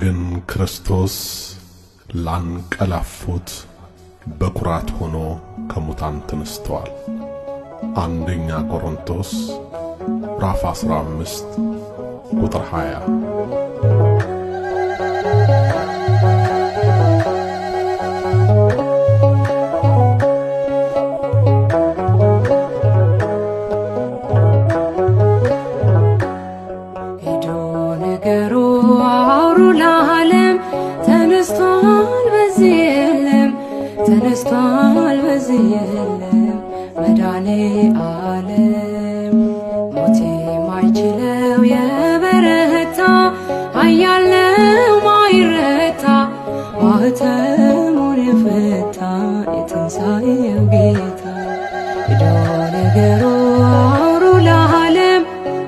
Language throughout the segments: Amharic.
ግን ክርስቶስ ላንቀላፉት በኩራት ሆኖ ከሙታን ተነስቷል። አንደኛ ቆሮንቶስ ምዕራፍ 15 ቁጥር 20። ተነስቷል በዚህ የለም መዳኔ ዓለም ሞቴ ማይችለው የበረታ ኃያል ነው ማይረታ ማኅተሙን የፈታ የትንሣኤው ጌታ ሄዶ ነገሩ አውሩ ለዓለም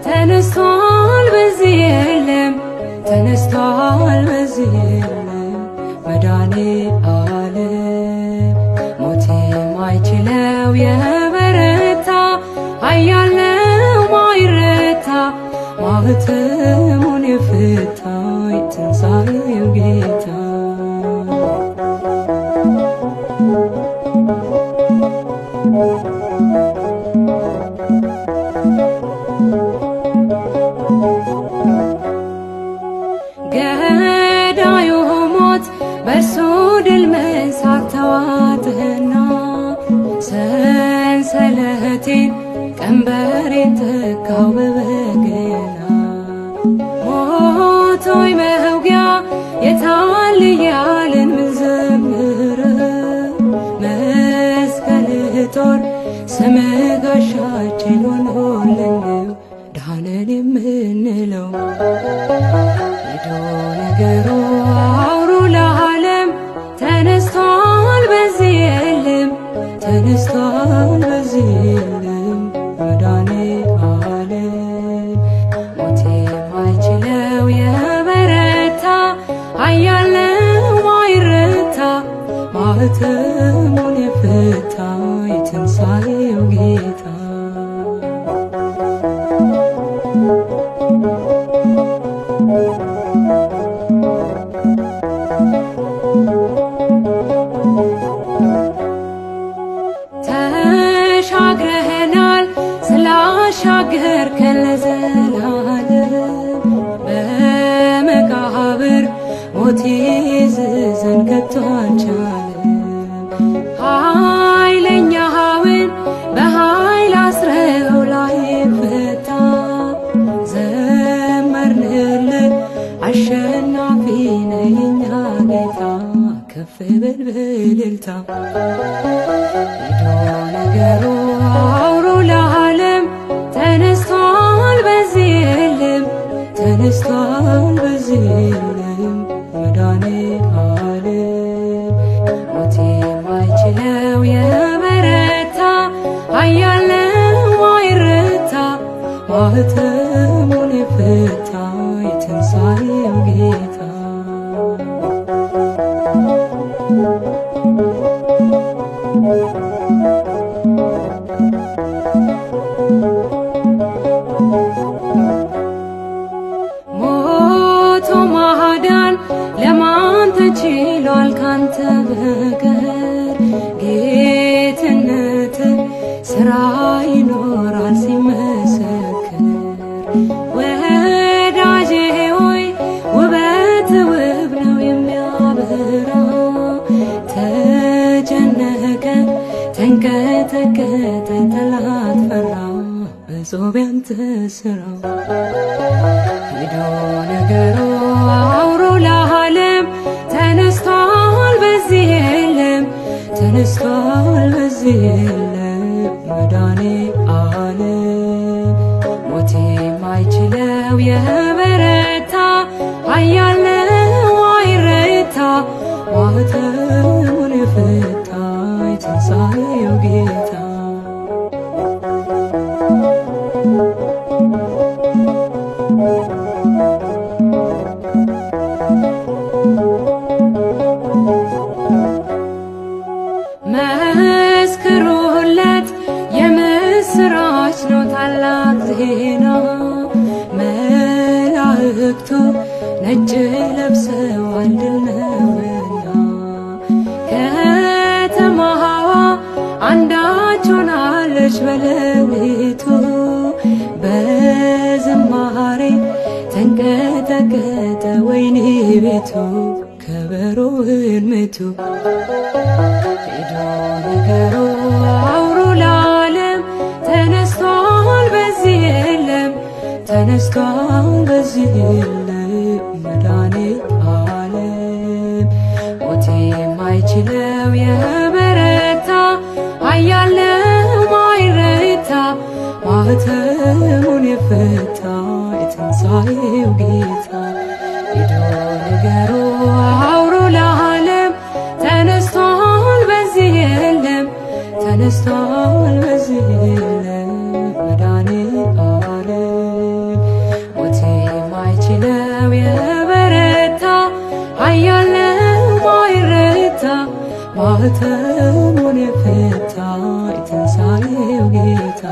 ተነስቷል በዚህ የለም ተነስቷል በዚህ የለም መዳኔ ማይችለው የበረታ ኃያል ነው ማይረታ ማኅተሙን የፈታ የትንሣኤው ጌታ ገዳዩ ሞት በእርሱ ድል መንሳት ተዋጥህና ሰንሰለቴን ቀንበሬን ተካው በበገና ሞት ሆይ መውጊያ የታል እያልን ምንዘምር መስቀልህ ጦር ስምህ ጋሻችን ሆኖልን ነው ዳነን የምንለው ሄዶ ነገሩ አውሩ ለዓለም ተነስቷል በዚህ የለም ተነስቷል በዚህ የለም መዳኔ ዓለም ሞቴ ማይችለው የበረታ ኃያል ነው ማይረታ ማኅተሙን የፈታ የትንሣኤው ጌታ ተሻግረኸናል ስላሻገርከን ለዘላለም በመቃብር ሞት ይዘን ከቶ አልቻለም ኃይለኛውን በኃይል አስረው ላይፈታ ዘመርንልህ አሸናፊ ነህ የኛ ጌታ ከፍ በል በእልልታ ሄዶ ነገሩ አውሩ ለዓለም ተነስቷል በዚህ የለም ተነስቷል በዚህ የለም መዳኔ ዓለም ሞቴ ማይችለው የበረታ ኃያል ነው ማይረታ ማኅተሙን የፈታ የትንሣኤው ጌታ ሞቶ ማዳን ለማን ተችሏል ካንተ በቀር ጌትነት ሥራ ይኖራል ሲመሰክር ወዳጄ ሆይ ውበት ውብ ነው የሚያበራ ተጨነቀ ተንቀጠቀጠ ጠላት ፈራ በጾም ያንተ ሥራ ሄዶ ነገሩ አውሩ ለዓለም ተነስቷል በዚህ የለም ተነስቷል በዚህ የለም መዳኔ ዓለም ሞቴ ማይችለው የበረታ ኃያል ነው ማይረታ ማኅተሙን የፈታ የትንሣኤው ጌታ መስክሩለት የምስራች ነው ታላቅ ዜና መላእክቱ ነጭ ለብሰዋል ድል ነውና ከተማዋ አንዳች ሆናለች በሌሊቱ በዝማሬ ተንቀጠቀጠ ወይኒ ቤቱ ከበሮውን ምቱ ሄዶ ነገሩ አውሩ ለዓለም ተነስቷል በዚህ የለም ተነስቷል በዚህ የለም መድኃኒተ ዓለም ሞት የማይችለው የበረታ ኃያል ነው ማይረታ ማኅተሙን የፈታ የትንሣኤው ጌታ ሄዶ ነገሩ አውሩ ለዓለም ተነስቷል በዚህ የለም ተነስቷል በዚህ የለም መድኃኒተ ዓለም ሞት የማይችለው የበረታ ኃያል ነው ማይረታ ማኅተሙን የፈታ የትንሣኤው ጌታ